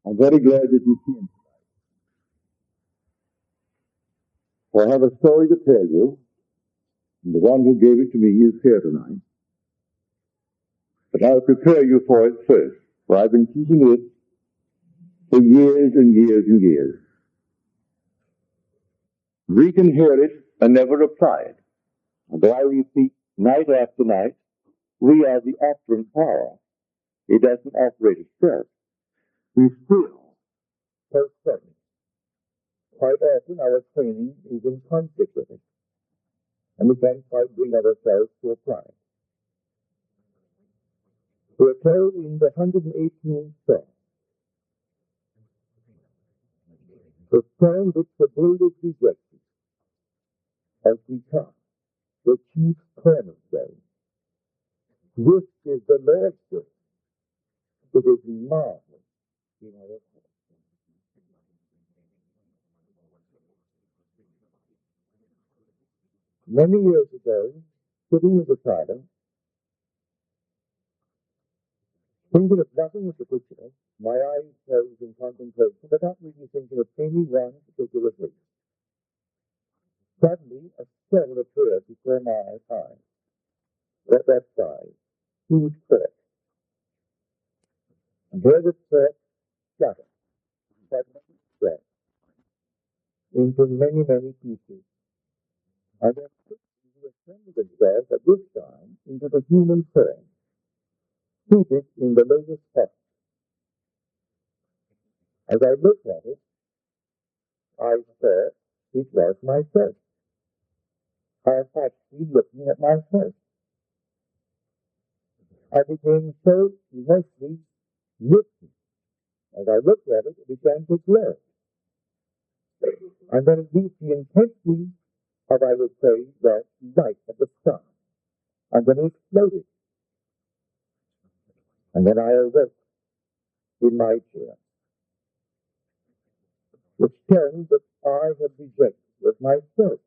I'm very glad that you came. For I have a story to tell you, and the one who gave it to me is here tonight. But I'll prepare you for it first, for I've been teaching it for years and years and years. We can hear it and never apply it. And though I repeat night after night, we are the operant power. It doesn't operate itself. We still perfect. Quite often our training is in conflict with it, and we can't quite bring ourselves to apply it. We're told in the 118th Psalm, the stone which the builders rejected has become the chief cornerstone. This is the Lord's work. It is marvelous in our sight. Many years ago, sitting in the silence, thinking of nothing in particular, my eyes closed in contemplation, but not really thinking of any one particular thing. Suddenly, a stone appeared before my eyes. At that size, huge crack. And there the crack shattered, fragmented into many, many pieces. And then quickly reassembled themselves at this time into the human form, seated in the lotus spot. As I looked at it, I saw it was myself. I was actually looking at myself. I became so immensely lifted. As I looked at it, it began to glow. And then it reached the intensity of, I would say, the light of the sun. And then it exploded. And then I awoke in my chair. The stone that I had rejected was myself.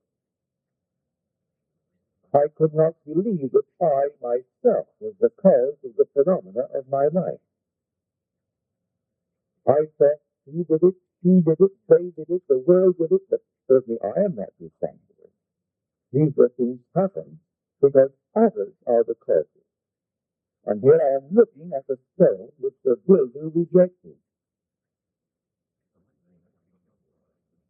I could not believe that I myself was the cause of the phenomena of my life. I thought he did it, they did it, the world did it, but certainly I am not responsible. These were things happen because others are the causes. And here I am looking at the stone which the builder rejected.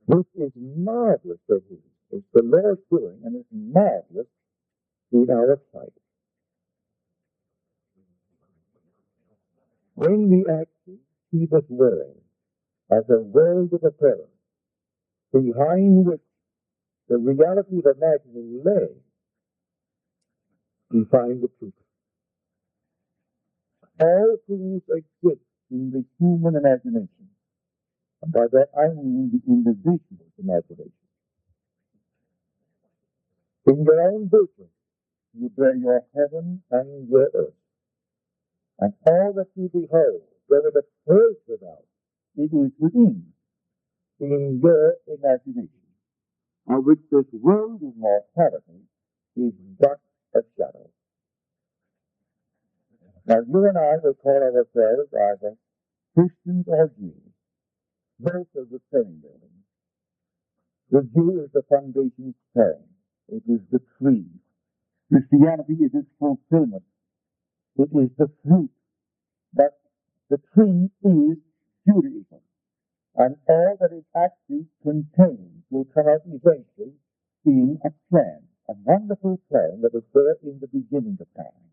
This is marvelous for me. It's the Lord's doing, and it's marvelous in our sight. When we actually see this world as a world of appearance, behind which the reality of imagining lay, we find the truth. All things exist in the human imagination. And by that I mean the individual's imagination. In your own business, you bear your heaven and your earth. And all that you behold, whether it appears without, it is within, in your imagination, of which this world of mortality is but a shadow. Now, you and I will call ourselves either Christians or Jews. Both are the same building. The Jew is the foundation stone. It is the tree. Christianity is its fulfillment. It is the fruit. But the tree is Judaism. And all that it actually contains will come out eventually in a plan, a wonderful plan that was there in the beginning of time.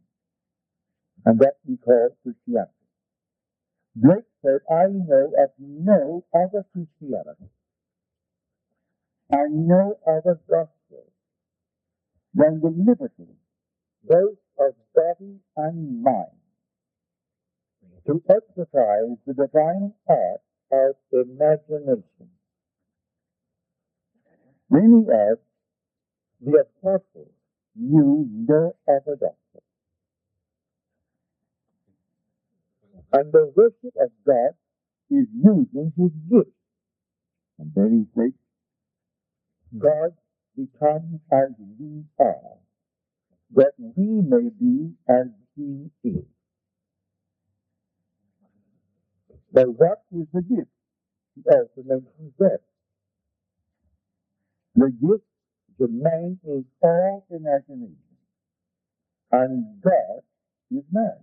And that we call Christianity. Blake said, I know of no other Christianity and no other gospel than the liberty, both of body and mind, to exercise the divine art of imagination. Many of the apostles knew no other gospel. And the worship of God is using his gift. And then he says, God becomes as we are, that we may be as he is. But what is the gift? He also mentions that. The gift to man is all imagination, and God is man,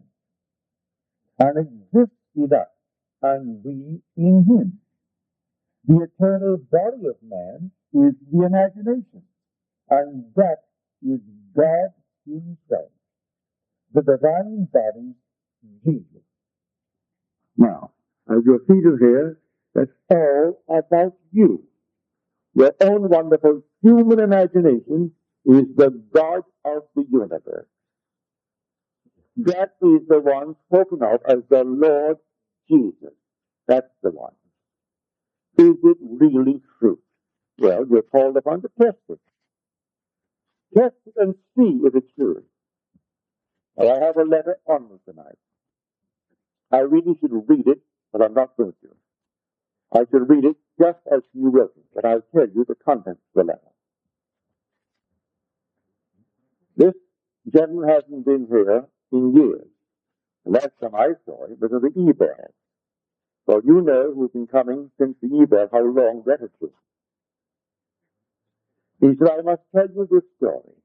and exists in us, and we in him. The eternal body of man is the imagination, and that is God himself. The divine body, Jesus. Now, as you're seated here, that's all about you. Your own wonderful human imagination is the God of the universe. That is the one spoken of as the Lord Jesus. That's the one. Is it really true? Well, you're called upon to test it. Test it and see if it's true. Well, I have a letter on me tonight. I really should read it, but I'm not going to. I should read it just as you wrote it, but I'll tell you the contents of the letter. This gentleman hasn't been here in years. The last time I saw him was at the e-bell. Well, you know who's been coming since the e-bell, how long that has been. He said, I must tell you this story.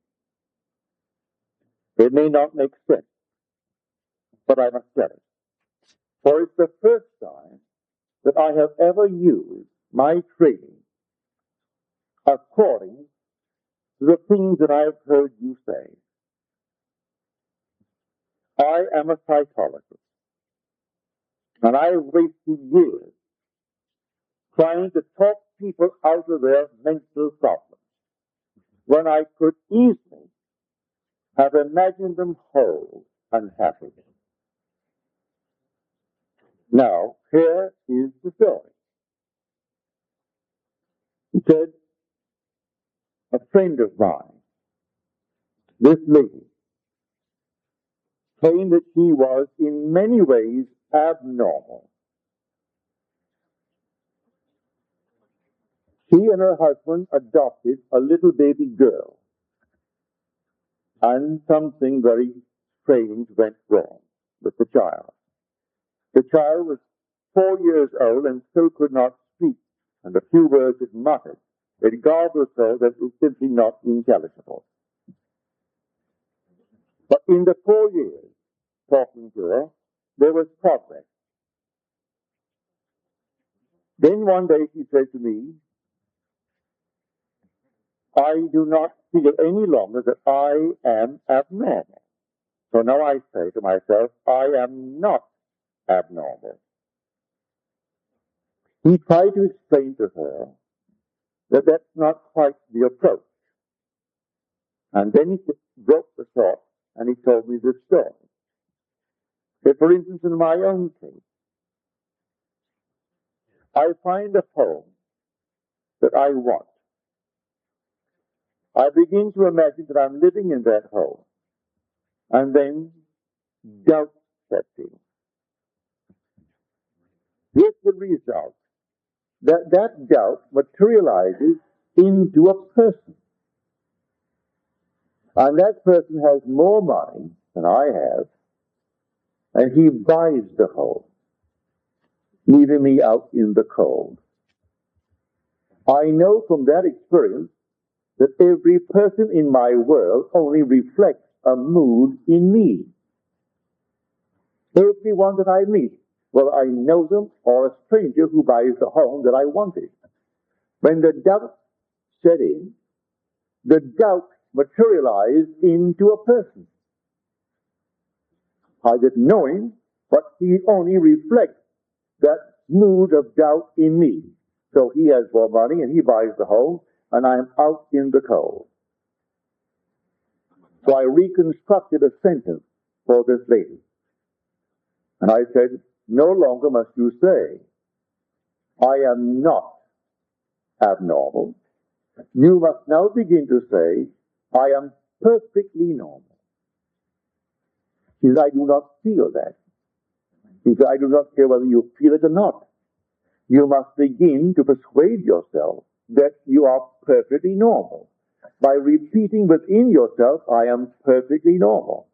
It may not make sense, but I must tell it. For it's the first time that I have ever used my training according to the things that I have heard you say. I am a psychologist, and I have wasted years trying to talk people out of their mental problems, when I could easily have imagined them whole and happy. Now, here is the story. He said, a friend of mine, this lady, claimed that she was in many ways abnormal. She and her husband adopted a little baby girl, and something very strange went wrong with the child. The child was 4 years old and still could not speak, and the few words it muttered, it garbled so that it was simply not intelligible. But in the 4 years talking to her, there was progress. Then one day she said to me, I do not feel any longer that I am abnormal. So now I say to myself, I am not abnormal. He tried to explain to her that that's not quite the approach. And then he broke the thought and he told me this story. That, for instance, in my own case, I find a home that I want. I begin to imagine that I'm living in that home. And then doubt sets in. Here's the result. That doubt materializes into a person. And that person has more money than I have, and he buys the home, leaving me out in the cold. I know from that experience that every person in my world only reflects a mood in me. Everyone that I meet, whether I know them or a stranger who buys the home that I wanted. When the doubt set in, the doubt materialized into a person. I didn't know him, but he only reflects that mood of doubt in me. So he has more money and he buys the home, and I'm out in the cold. So I reconstructed a sentence for this lady. And I said, no longer must you say, I am not abnormal. You must now begin to say, I am perfectly normal. She said, I do not feel that. He said, I do not care whether you feel it or not. You must begin to persuade yourself that you are perfectly normal by repeating within yourself, I am perfectly normal.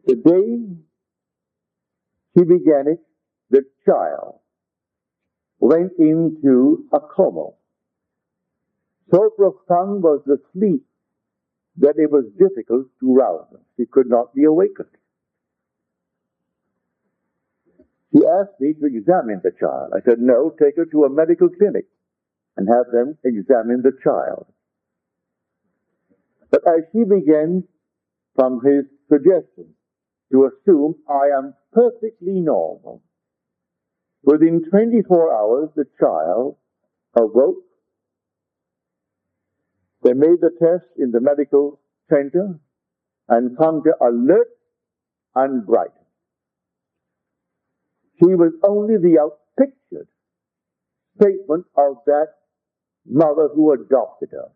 The day she began it, the child went into a coma. So profound was the sleep that it was difficult to rouse her. She could not be awakened. She asked me to examine the child. I said, no, take her to a medical clinic and have them examine the child. But as she began, from his suggestion, to assume I am perfectly normal, within 24 hours the child awoke. They made the test in the medical center and found her alert and bright. She was only the outpictured statement of that mother who adopted her.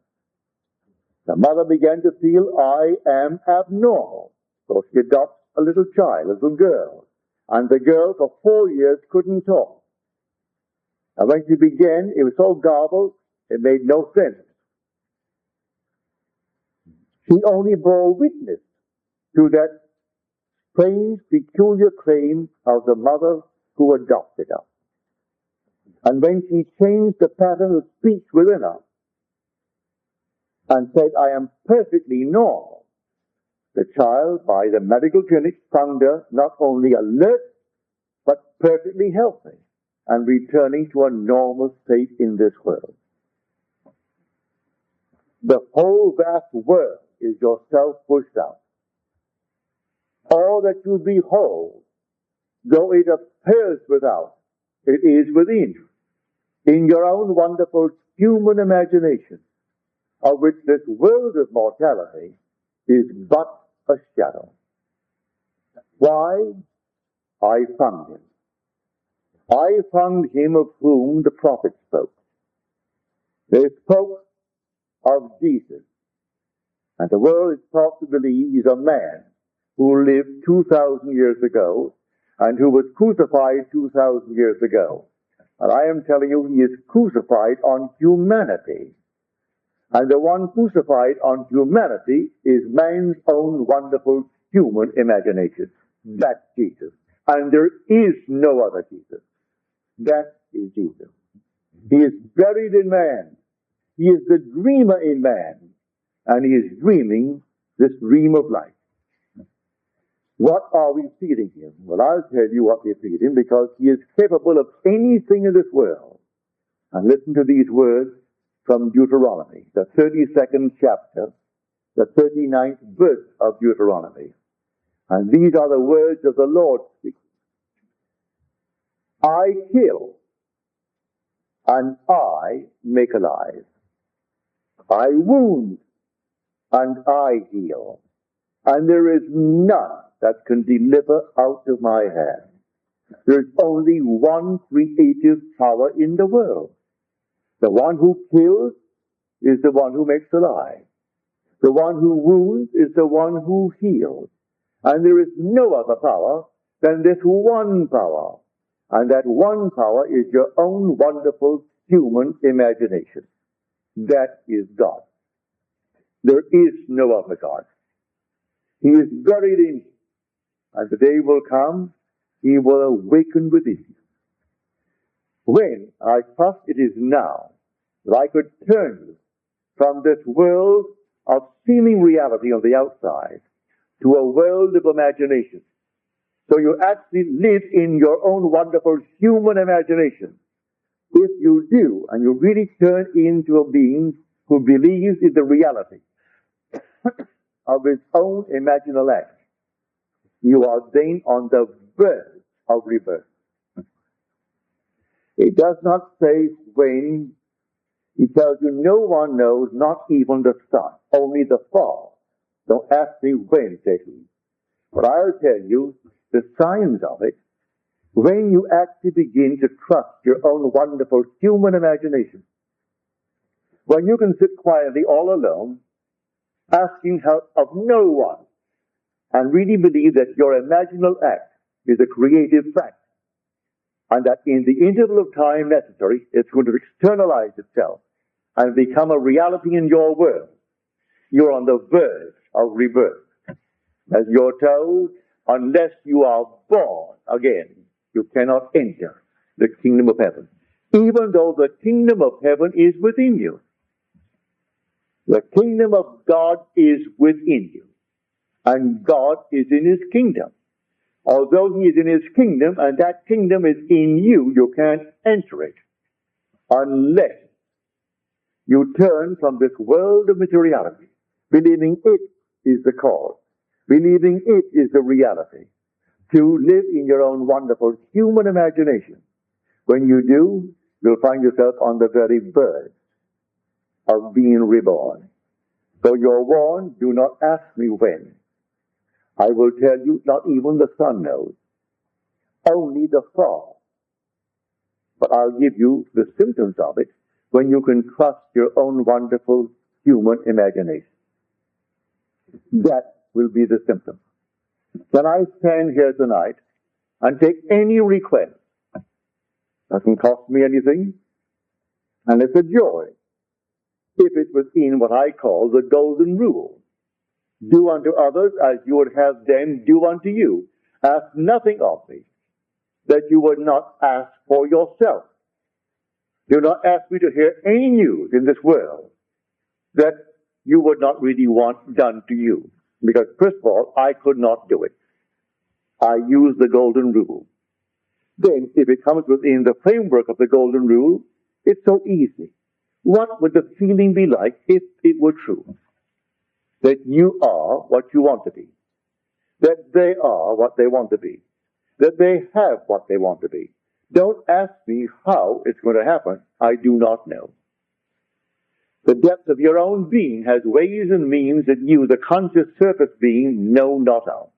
The mother began to feel, I am abnormal. So she adopts a little child, a little girl. And the girl for 4 years couldn't talk. And when she began, it was so garbled, it made no sense. She only bore witness to that strange, peculiar claim of the mother who adopted her. And when she changed the pattern of speech within her and said, I am perfectly normal, the child, by the medical clinic, found her not only alert, but perfectly healthy and returning to a normal state in this world. The whole vast world is yourself pushed out. All that you behold, though it appears without, it is within, in your own wonderful human imagination, of which this world of mortality is but a shadow. Why? I found him. I found him of whom the prophets spoke. They spoke of Jesus. And the world is taught to believe he's a man who lived 2,000 years ago and who was crucified 2,000 years ago. And I am telling you, he is crucified on humanity. And the one crucified on humanity is man's own wonderful human imagination. That's Jesus. And there is no other Jesus. That is Jesus. He is buried in man. He is the dreamer in man. And he is dreaming this dream of life. What are we feeding him? Well, I'll tell you what we feed him, because he is capable of anything in this world. And listen to these words from Deuteronomy, the 32nd chapter, the 39th verse of Deuteronomy. And these are the words of the Lord speaking. I kill, and I make alive. I wound, and I heal. And there is none that can deliver out of my hand. There is only one creative power in the world. The one who kills is the one who makes alive. The one who wounds is the one who heals. And there is no other power than this one power. And that one power is your own wonderful human imagination. That is God. There is no other God. He is buried in you. And the day will come, he will awaken within you. When, I trust it is now, that I could turn you from this world of seeming reality on the outside to a world of imagination. So you actually live in your own wonderful human imagination. If you do, and you really turn into a being who believes in the reality of his own imaginal act, you are then on the verge of rebirth. It does not say when. He tells you no one knows, not even the Son, only the Father. Don't ask me when, said he. But I'll tell you the signs of it when you actually begin to trust your own wonderful human imagination. When you can sit quietly all alone, asking help of no one, and really believe that your imaginal act is a creative fact, and that in the interval of time necessary, it's going to externalize itself and become a reality in your world. You're on the verge of rebirth. As you're told, unless you are born again, you cannot enter the kingdom of heaven, even though the kingdom of heaven is within you. The kingdom of God is within you, and God is in his kingdom. Although he is in his kingdom, and that kingdom is in you, you can't enter it unless you turn from this world of materiality, believing it is the cause, believing it is the reality, to live in your own wonderful human imagination. When you do, you'll find yourself on the very verge of being reborn. Though you're warned, do not ask me when. I will tell you, not even the Son knows, only the Father. But I'll give you the symptoms of it when you can trust your own wonderful human imagination. That will be the symptom. Can I stand here tonight and take any request? Doesn't cost me anything, and it's a joy if it's within what I call the golden rule. Do unto others as you would have them do unto you. Ask nothing of me that you would not ask for yourself. Do not ask me to hear any news in this world that you would not really want done to you. Because first of all, I could not do it. I use the golden rule. Then, if it comes within the framework of the golden rule, it's so easy. What would the feeling be like if it were true? That you are what you want to be. That they are what they want to be. That they have what they want to be. Don't ask me how it's going to happen. I do not know. The depth of your own being has ways and means that you, the conscious surface being, know not of.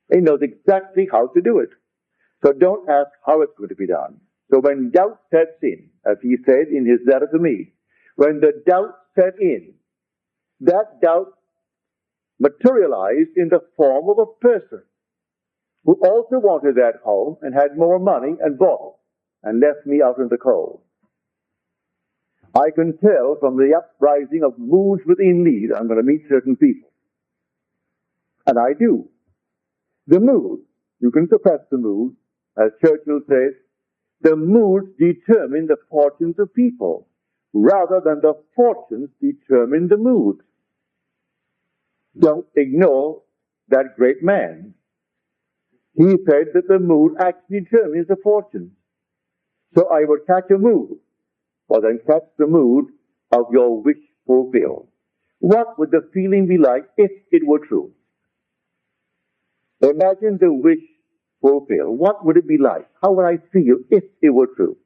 It knows exactly how to do it. So don't ask how it's going to be done. So when doubt sets in, as he said in his letter to me, when the doubt set in, that doubt materialized in the form of a person who also wanted that home and had more money and bought it and left me out in the cold. I can tell from the uprising of moods within me that I'm going to meet certain people. And I do. The mood, you can suppress the mood. As Churchill says, the moods determine the fortunes of people, rather than the fortunes determine the moods. Don't ignore that great man. He said that the mood actually determines the fortune. So I would catch a mood, or then catch the mood of your wish fulfilled. What would the feeling be like if it were true? Imagine the wish fulfilled. What would it be like? How would I feel if it were true?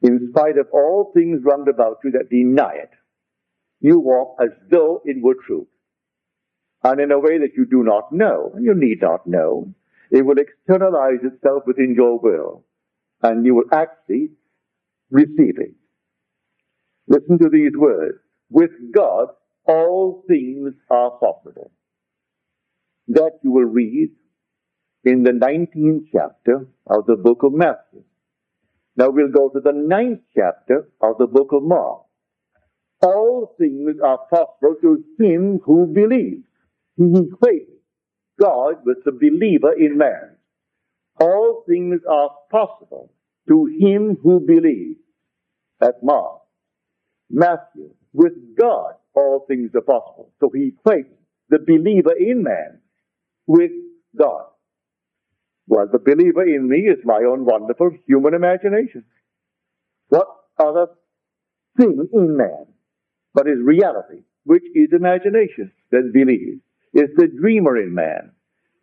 In spite of all things round about you that deny it, you walk as though it were true. And in a way that you do not know, and you need not know, it will externalize itself within your will, and you will actually receive it. Listen to these words. With God, all things are possible. That you will read in the 19th chapter of the book of Matthew. Now we'll go to the 9th chapter of the book of Mark. All things are possible to him who believes. He equates God with the believer in man. All things are possible to him who believes. That's Mark. Matthew, with God, all things are possible. So he equates the believer in man with God. Well, the believer in me is my own wonderful human imagination. What other thing in man but his reality, which is imagination, that believes? It's the dreamer in man.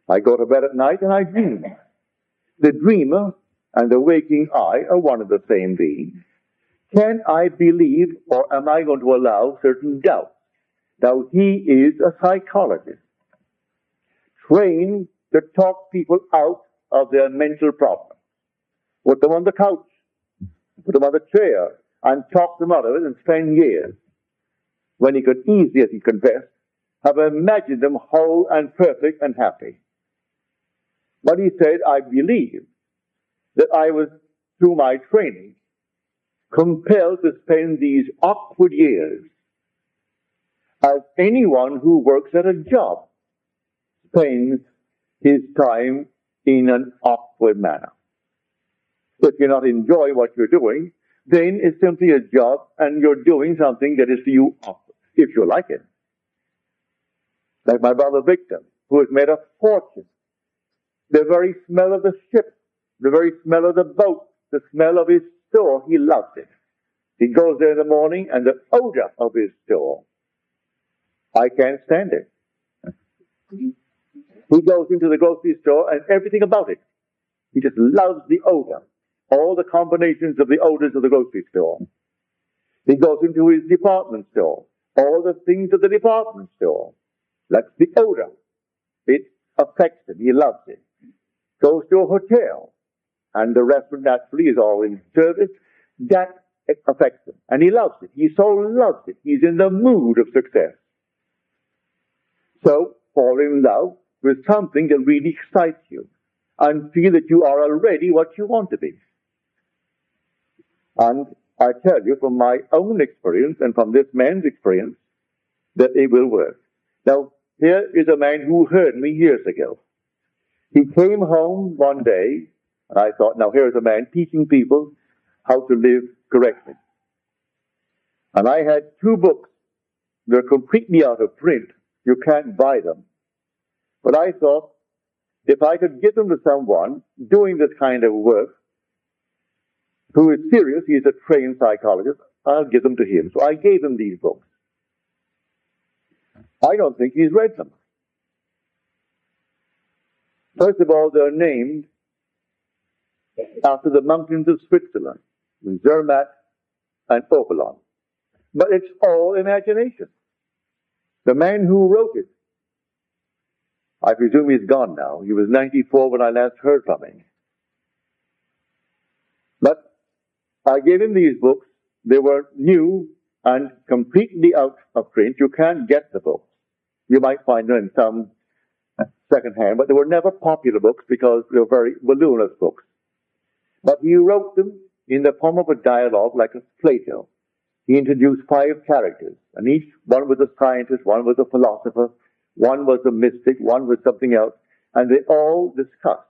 I go to bed at night and I dream. The dreamer and the waking I are one and the same being. Can I believe, or am I going to allow certain doubts? Now, he is a psychologist, trained to talk people out of their mental problems. Put them on the couch, put them on the chair, and talk them out of it and spend years, when he could easily, as he confessed, have imagined them whole and perfect and happy. But he said, I believe that I was, through my training, compelled to spend these awkward years as anyone who works at a job spends his time in an awkward manner. If you're not enjoying what you're doing, then it's simply a job and you're doing something that is to you awkward, if you like it. Like my brother Victor, who has made a fortune. The very smell of the ship, the very smell of the boat, the smell of his store, he loves it. He goes there in the morning and the odor of his store, I can't stand it. He goes into the grocery store and everything about it. He just loves the odor. All the combinations of the odors of the grocery store. He goes into his department store. All the things of the department store. That's the odor. It affects him. He loves it. Goes to a hotel. And the restaurant naturally is all in service. That affects him. And he loves it. He so loves it. He's in the mood of success. So, fall in love with something that really excites you. And feel that you are already what you want to be. And I tell you from my own experience and from this man's experience that it will work. Now, here is a man who heard me years ago. He came home one day, and I thought, now here's a man teaching people how to live correctly. And I had 2 books. They're completely out of print. You can't buy them. But I thought, if I could give them to someone doing this kind of work, who is serious, he's a trained psychologist, I'll give them to him. So I gave him these books. I don't think he's read them. First of all, they're named after the mountains of Switzerland, Zermatt and Oberland. But it's all imagination. The man who wrote it, I presume he's gone now. He was 94 when I last heard from him. But I gave him these books. They were new and completely out of print. You can't get the books. You might find them in some second-hand, but they were never popular books because they were very voluminous books. But he wrote them in the form of a dialogue like a Plato. He introduced 5 characters, and each one was a scientist, one was a philosopher, one was a mystic, one was something else, and they all discussed.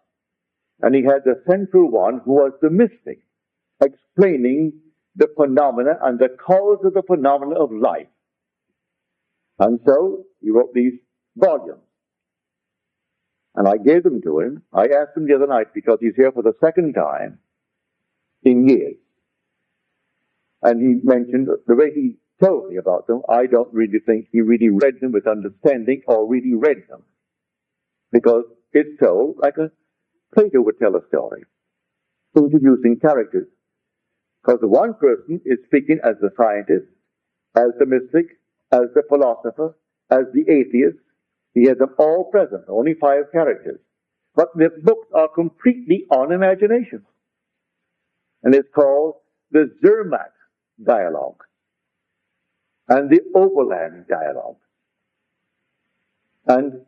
And he had the central one who was the mystic, explaining the phenomena and the cause of the phenomena of life. And so he wrote these volumes. And I gave them to him. I asked him the other night, because he's here for the second time in years. And he mentioned the way he told me about them, I don't really think he really read them with understanding or really read them. Because it's told like a Plato would tell a story, introducing characters. Because the one person is speaking as the scientist, as the mystic, as the philosopher, as the atheist. He has them all present, only 5 characters. But the books are completely on imagination. And it's called the Zermatt Dialogue and the Oberland Dialogue. And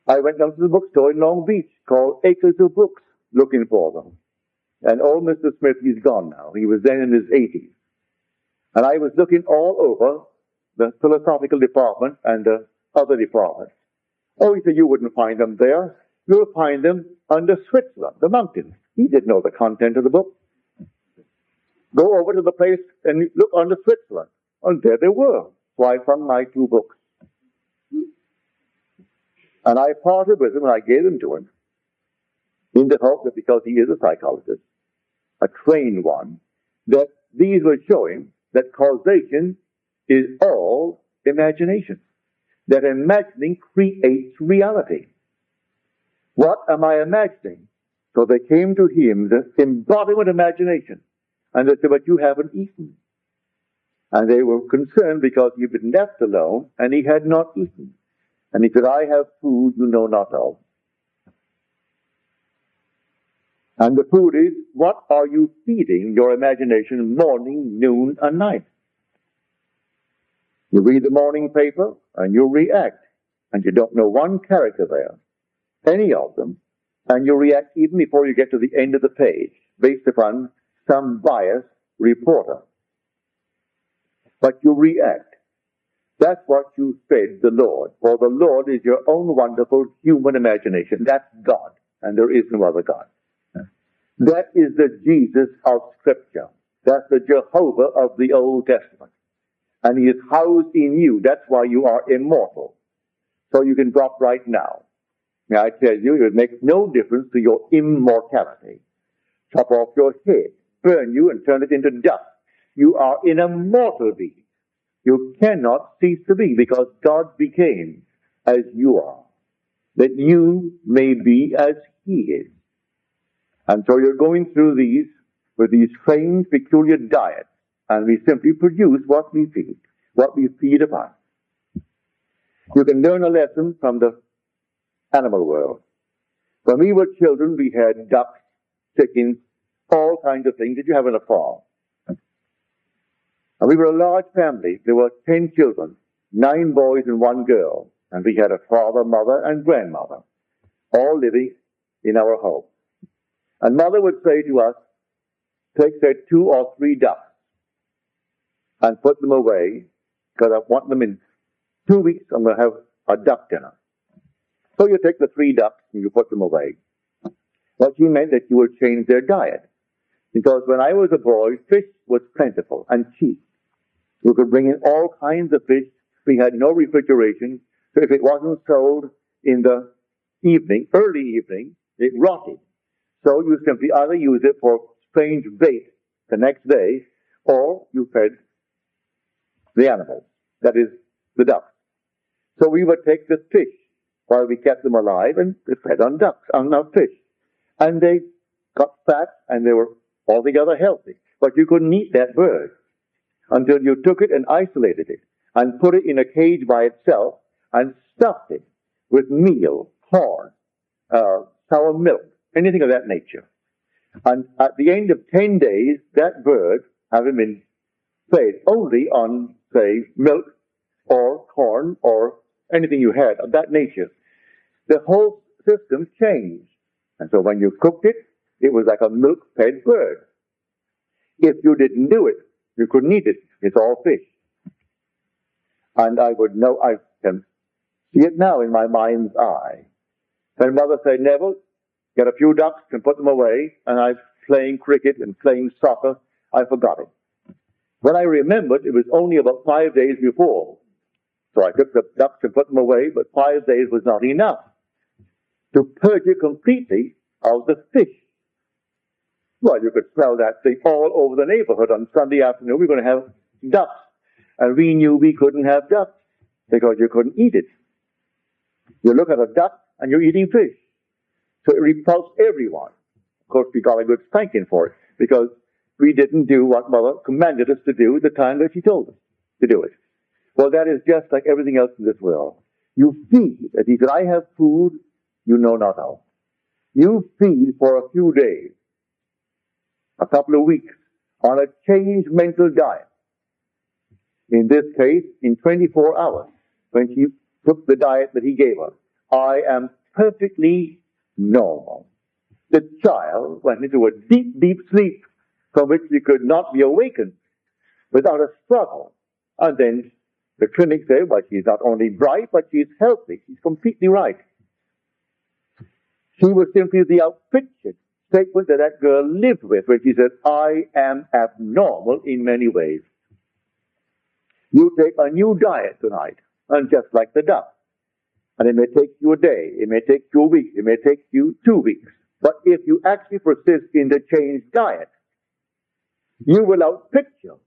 I went down to the bookstore in Long Beach called Acres of Books looking for them. And old Mr. Smith, he's gone now. He was then in his 80s. And I was looking all over the philosophical department and the other departments. Oh, he said, you wouldn't find them there. You'll find them under Switzerland, the mountains. He didn't know the content of the book. Go over to the place and look under Switzerland. And there they were. So I found my 2 books. And I parted with him and I gave them to him in the hope that because he is a psychologist, a trained one, that these would show him that causation is all imagination. That imagining creates reality. What am I imagining? So they came to him, the embodiment of imagination. And they said, but you haven't eaten. And they were concerned because he'd been left alone and he had not eaten. And he said, I have food you know not of. And the food is, what are you feeding your imagination morning, noon, and night? You read the morning paper and you react. And you don't know one character there, any of them, and you react even before you get to the end of the page, based upon some biased reporter. But you react. That's what you fed the Lord. For the Lord is your own wonderful human imagination. That's God. and there is no other God. That is the Jesus of Scripture. That's the Jehovah of the Old Testament. And he is housed in you. That's why you are immortal. So you can drop right now. May I tell you, it would make no difference to your immortality. Chop off your head, burn you, and turn it into dust. You are an immortal being. You cannot cease to be, because God became as you are, that you may be as he is. And so you're going through these with these strange, peculiar diets, and we simply produce what we feed upon. You can learn a lesson from the animal world. When we were children, we had ducks, chickens, all kinds of things that you have in a farm. And we were a large family. There were 10 children, 9 boys and 1 girl. And we had a father, mother, and grandmother, all living in our home. And mother would say to us, take, say, 2 or 3 ducks and put them away, because I want them in 2 weeks. I'm going to have a duck dinner. So you take the 3 ducks and you put them away. Well, she meant that you would change their diet. Because when I was a boy, fish was plentiful and cheap. You could bring in all kinds of fish. We had no refrigeration. So if it wasn't sold in the evening, early evening, it rotted. So you simply either use it for strange bait the next day, or you fed the animals, that is, the ducks. So we would take the fish while we kept them alive and fed on ducks, on fish. And they got fat and they were altogether healthy. But you couldn't eat that bird until you took it and isolated it and put it in a cage by itself and stuffed it with meal, corn, sour milk, anything of that nature. And at the end of 10 days, that bird, having been fed only on, say, milk or corn or anything you had of that nature, the whole system changed. And so when you cooked it, it was like a milk-fed bird. If you didn't do it, you couldn't eat it. It's all fish. And I would know, I can see it now in my mind's eye. When mother said, Neville, get a few ducks and put them away, and I was playing cricket and playing soccer, I forgot it. When I remembered, it was only about 5 days before. So I took the ducks and put them away, but 5 days was not enough to purge it completely of the fish. Well, you could smell that thing all over the neighborhood on Sunday afternoon. We're going to have ducks. And we knew we couldn't have ducks because you couldn't eat it. You look at a duck and you're eating fish. So it repulsed everyone. Of course, we got a good spanking for it because we didn't do what Mother commanded us to do at the time that she told us to do it. Well, that is just like everything else in this world. You feed, as he said, I have food you know not how. You feed for a few days, a couple of weeks, on a changed mental diet. In this case, in 24 hours, when she took the diet that he gave her, I am perfectly normal. The child went into a deep, deep sleep from which she could not be awakened without a struggle. And then the clinic said, well, she's not only bright, but she's healthy. She's completely right. She was simply the outpictured statement that girl lived with when she said, I am abnormal in many ways. You take a new diet tonight, and just like the duck. And it may take you a day, it may take you a week, it may take you 2 weeks. But if you actually persist in the changed diet, you will outpicture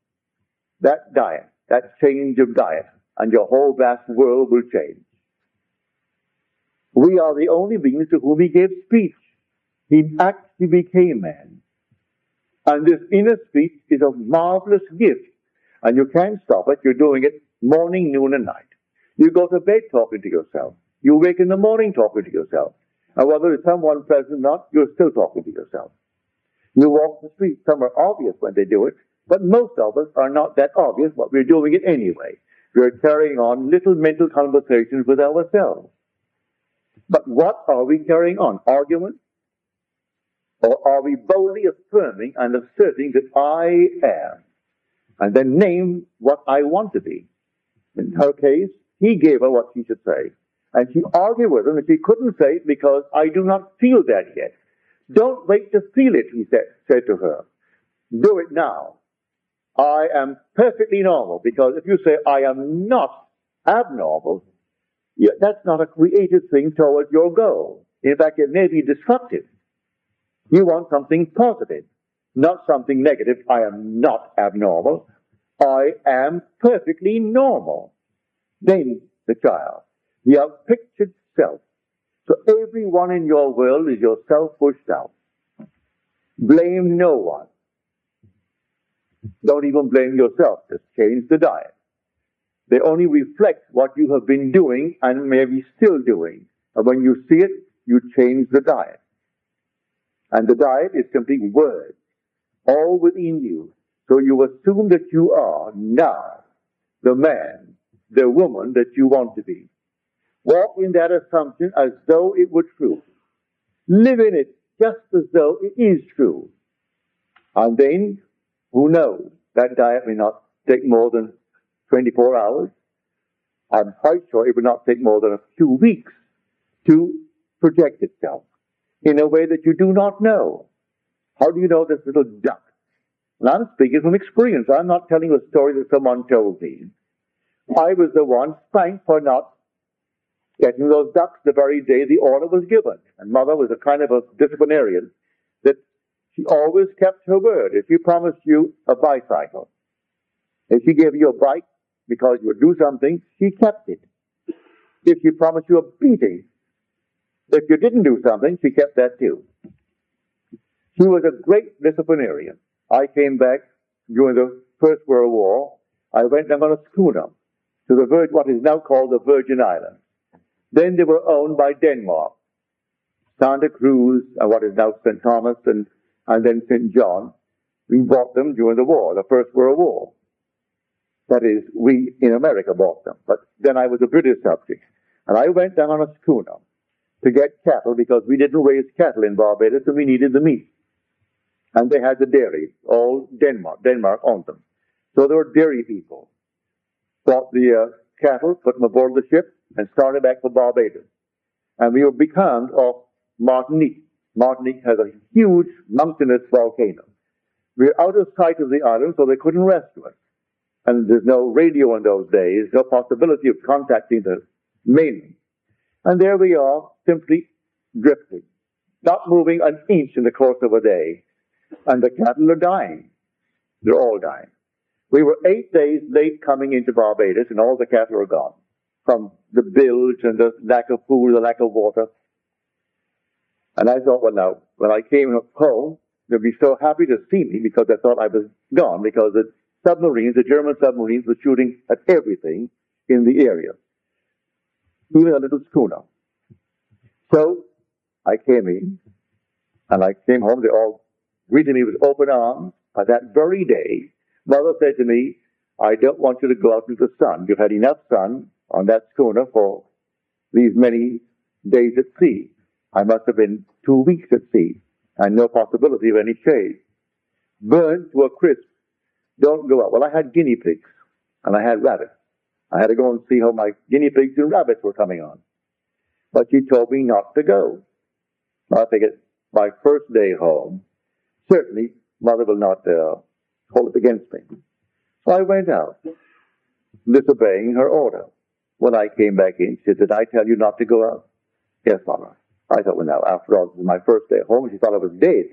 that diet, that change of diet, and your whole vast world will change. We are the only beings to whom he gave speech. He actually became man. And this inner speech is a marvelous gift. And you can't stop it. You're doing it morning, noon, and night. You go to bed talking to yourself. You wake in the morning talking to yourself. And whether there's someone present or not, you're still talking to yourself. You walk the street. Some are obvious when they do it, but most of us are not that obvious, but we're doing it anyway. We're carrying on little mental conversations with ourselves. But what are we carrying on? Arguments? Or are we boldly affirming and asserting that I am? And then name what I want to be. In her case, he gave her what she should say. And she argued with him, and she couldn't say it because I do not feel that yet. Don't wait to feel it, he said to her. Do it now. I am perfectly normal, because if you say I am not abnormal, that's not a creative thing towards your goal. In fact, it may be destructive. You want something positive, not something negative. I am not abnormal. I am perfectly normal. Then the child, the outpictured self. So everyone in your world is your self-pushed self. Blame no one. Don't even blame yourself. Just change the diet. They only reflect what you have been doing and maybe still doing. And when you see it, you change the diet. And the diet is simply words, all within you. So you assume that you are now the man, the woman that you want to be. Walk in that assumption as though it were true. Live in it just as though it is true. And then, who knows, that diet may not take more than 24 hours. I'm quite sure it would not take more than a few weeks to project itself in a way that you do not know. How do you know this little duck? And I'm speaking from experience. I'm not telling you a story that someone told me. I was the one spanked for not getting those ducks the very day the order was given. And Mother was a kind of a disciplinarian that she always kept her word. If she promised you a bicycle, if she gave you a bike because you would do something, she kept it. If she promised you a beating, if you didn't do something, she kept that too. She was a great disciplinarian. I came back during the First World War. I went down on a schooner to what is now called the Virgin Islands. Then they were owned by Denmark. Santa Cruz, and what is now St. Thomas, and then St. John. We bought them during the war, the First World War. That is, we in America bought them. But then I was a British subject. And I went down on a schooner to get cattle because we didn't raise cattle in Barbados and we needed the meat. And they had the dairy, all Denmark. Denmark owned them. So there were dairy people. Bought the cattle, put them aboard the ship, and started back for Barbados. And we were becalmed off Martinique. Martinique has a huge mountainous volcano. We were out of sight of the island, so they couldn't rescue us. And there's no radio in those days, no possibility of contacting the mainland. And there we are, simply drifting, not moving an inch in the course of a day. And the cattle are dying. They're all dying. We were 8 days late coming into Barbados, and all the cattle are gone. From the bilge and the lack of food, the lack of water. And I thought, well, now, when I came home, they'd be so happy to see me because I thought I was gone, because the submarines, the German submarines, were shooting at everything in the area, even a little schooner. So I came in, and I came home. They all greeted me with open arms. But that very day, Mother said to me, I don't want you to go out into the sun. You've had enough sun on that schooner for these many days at sea. I must have been 2 weeks at sea, and no possibility of any shade. Burned to a crisp. Don't go out. Well, I had guinea pigs, and I had rabbits. I had to go and see how my guinea pigs and rabbits were coming on. But she told me not to go. I figured my first day home, certainly Mother will not hold it against me. So I went out, disobeying her order. When I came back in, she said, did I tell you not to go out? Yes, Mama. I thought, well, now, after all, this is my first day home. She thought I was dead.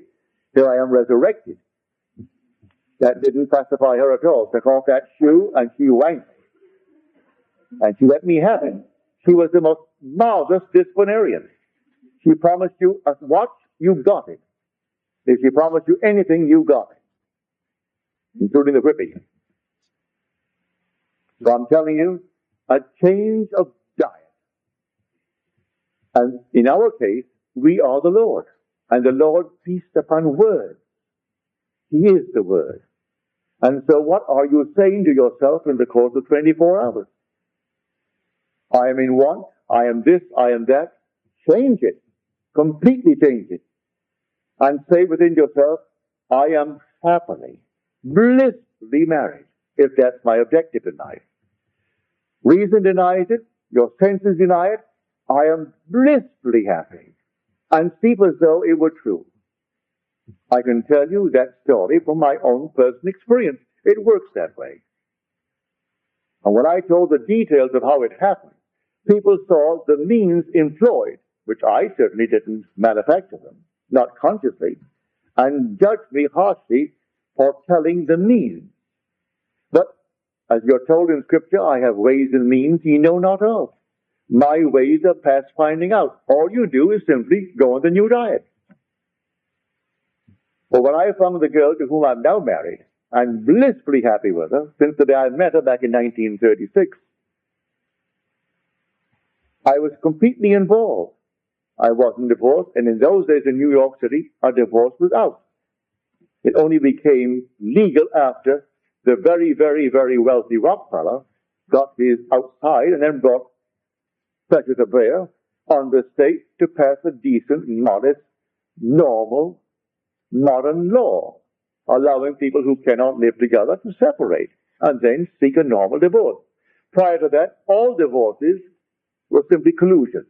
Here I am resurrected. That didn't pacify her at all. Took off that shoe, and she wanked. And she let me have it. She was the most marvelous disciplinarian. She promised you a watch, you got it. If she promised you anything, you got it, including the whipping. So I'm telling you, a change of diet. And in our case, we are the Lord. And the Lord feasts upon words. He is the Word. And so what are you saying to yourself in the course of 24 hours? I am in want, I am this, I am that. Change it. Completely change it. And say within yourself, I am happily, blissfully married, if that's my objective in life. Reason denies it, your senses deny it, I am blissfully happy and seem as though it were true. I can tell you that story from my own personal experience. It works that way. And when I told the details of how it happened, people saw the means employed, which I certainly didn't manufacture them, not consciously, and judged me harshly for telling the means. But, as you're told in Scripture, I have ways and means ye know not of. My ways are past finding out. All you do is simply go on the new diet. But when I found the girl to whom I'm now married, I'm blissfully happy with her since the day I met her back in 1936. I was completely involved. I wasn't divorced, and in those days in New York City, a divorce was out. It only became legal after the very, very, very wealthy Rockefeller got his outside and then brought pressure to bear on the state to pass a decent, modest, normal, modern law, allowing people who cannot live together to separate and then seek a normal divorce. Prior to that, all divorces were simply collusion.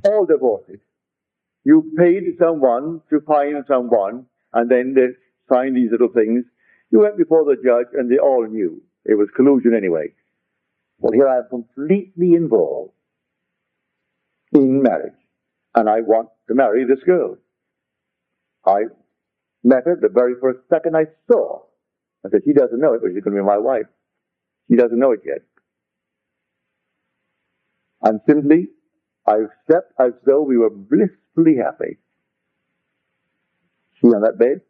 All divorces. You paid someone to find someone, and then they signed these little things. You went before the judge, and they all knew. It was collusion anyway. Well, here I am completely involved in marriage, and I want to marry this girl. I met her the very first second I saw her. I said, she doesn't know it, but she's going to be my wife. She doesn't know it yet. And simply, I slept as though we were blissfully happy. She on that bed,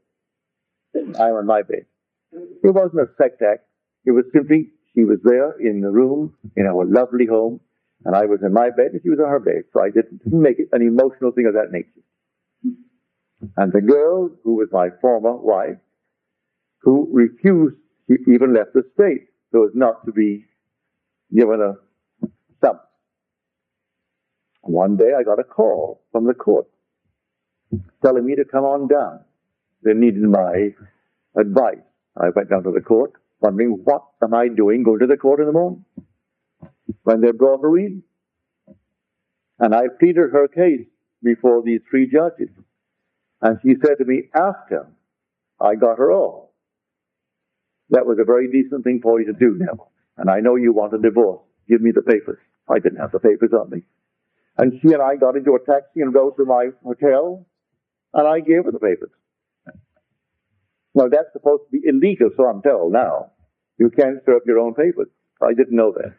I on my bed. It wasn't a sex act. It was simply, she was there in the room, in our lovely home, and I was in my bed and she was on her bed. So I didn't make it an emotional thing of that nature. And the girl, who was my former wife, who refused, she even left the state so as not to be given a sum. One day I got a call from the court telling me to come on down. They needed my advice. I went down to the court wondering, what am I doing going to the court in the morning? When they brought her in, and I pleaded her case before these three judges. And she said to me, after I got her off, that was a very decent thing for you to do, Neville. And I know you want a divorce. Give me the papers. I didn't have the papers on me. And she and I got into a taxi and rode to my hotel, and I gave her the papers. Now, that's supposed to be illegal, so I'm told now. You can't serve your own papers. I didn't know that.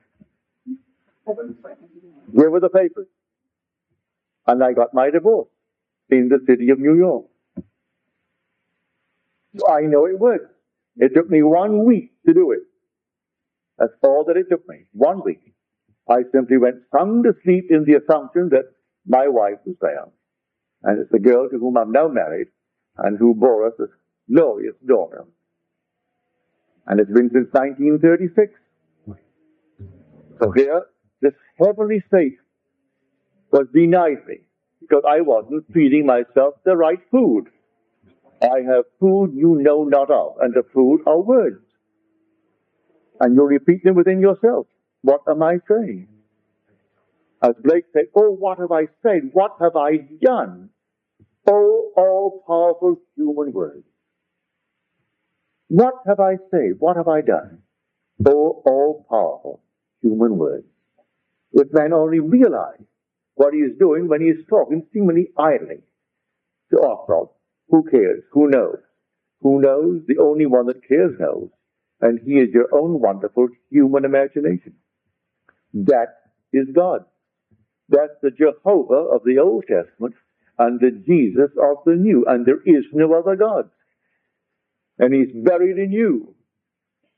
Give her the papers. And I got my divorce in the city of New York. I know it works. It took me 1 week to do it. That's all that it took me. 1 week. I simply went sound asleep in the assumption that my wife was there. And it's the girl to whom I'm now married and who bore us a glorious daughter. And it's been since 1936. So here, this heavenly state was denied me because I wasn't feeding myself the right food. I have food you know not of, and the food are words. And you repeat them within yourself. What am I saying? As Blake said, oh, what have I said? What have I done? Oh, all-powerful human words. What have I said? What have I done? Oh, all-powerful human words. If man only realized what he is doing when he is talking seemingly idly to ourselves, who cares? Who knows? Who knows? The only one that cares knows. And he is your own wonderful human imagination. That is God. That's the Jehovah of the Old Testament and the Jesus of the New. And there is no other God. And he's buried in you.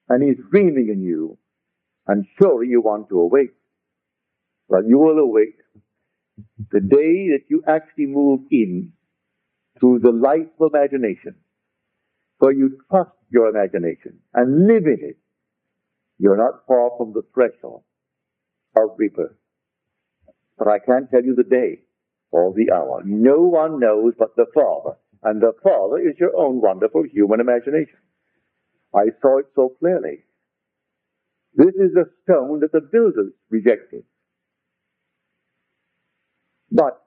And he's dreaming in you. And surely you want to awake. Well, you will awake the day that you actually move in to the life of imagination. For you trust your imagination and live in it. You're not far from the threshold of rebirth. But I can't tell you the day or the hour. No one knows but the Father. And the Father is your own wonderful human imagination. I saw it so clearly. This is the stone that the builders rejected. But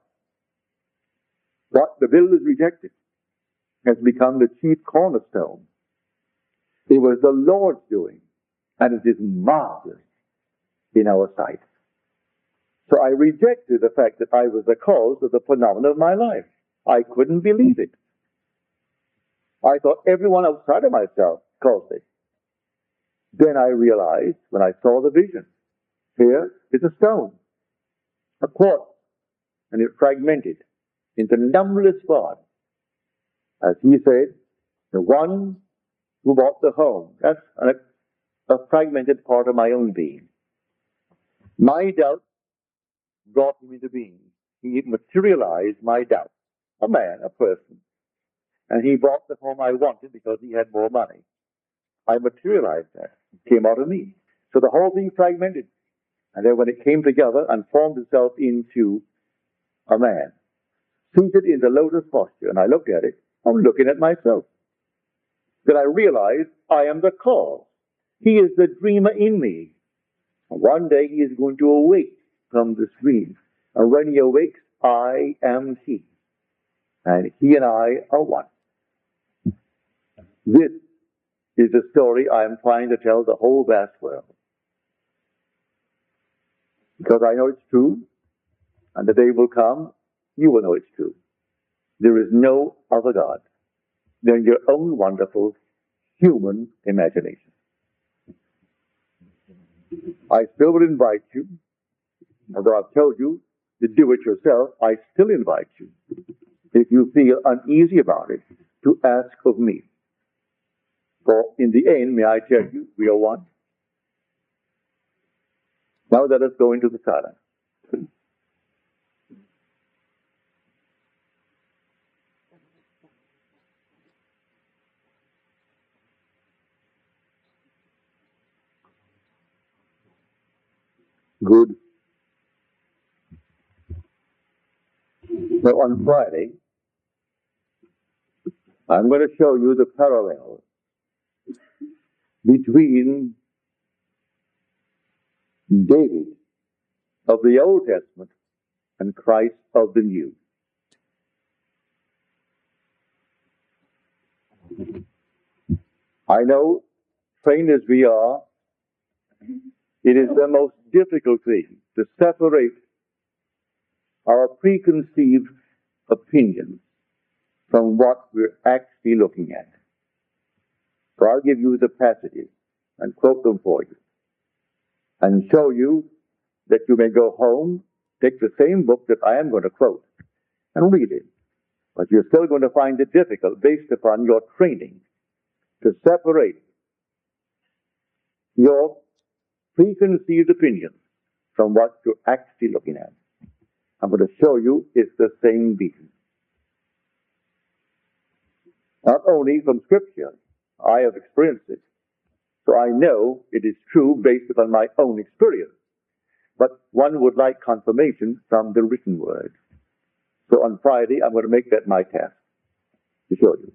what the builders rejected has become the chief cornerstone. It was the Lord's doing, and it is marvelous in our sight. So I rejected the fact that I was the cause of the phenomenon of my life. I couldn't believe it. I thought everyone outside of myself caused it. Then I realized, when I saw the vision, here is a stone, a quartz, and it fragmented into numberless parts. As he said, the one who bought the home, that's a fragmented part of my own being. My doubt brought him into being. He materialized my doubt. A man, a person. And he bought the home I wanted because he had more money. I materialized that. It came out of me. So the whole thing fragmented. And then when it came together and formed itself into a man, seated in the lotus posture, and I looked at it, I'm looking at myself. Then I realized I am the cause. He is the dreamer in me. And one day he is going to awake from this dream. And when he awakes, I am he. And he and I are one. This is the story I am trying to tell the whole vast world. Because I know it's true, and the day will come, you will know it's true. There is no other God than your own wonderful human imagination. I still would invite you, although I've told you to do it yourself, I still invite you, if you feel uneasy about it, to ask of me. For in the end, may I tell you, we are one. Now let us go into the silence. Good. Now on Friday, I'm going to show you the parallel between David of the Old Testament and Christ of the New. I know, trained as we are, it is the most difficult thing to separate our preconceived opinions from what we're actually looking at. So I'll give you the passages and quote them for you and show you that you may go home, take the same book that I am going to quote and read it. But you're still going to find it difficult based upon your training to separate your preconceived opinions from what you're actually looking at. I'm going to show you it's the same being. Not only from Scripture, I have experienced it, so I know it is true based upon my own experience. But one would like confirmation from the written word. So on Friday, I'm going to make that my task to show you.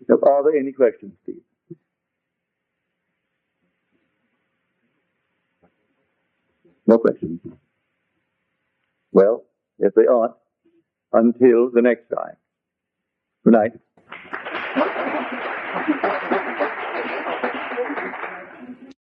Now, are there any questions, please? No questions. Well, if they aren't, until the next time. Good night.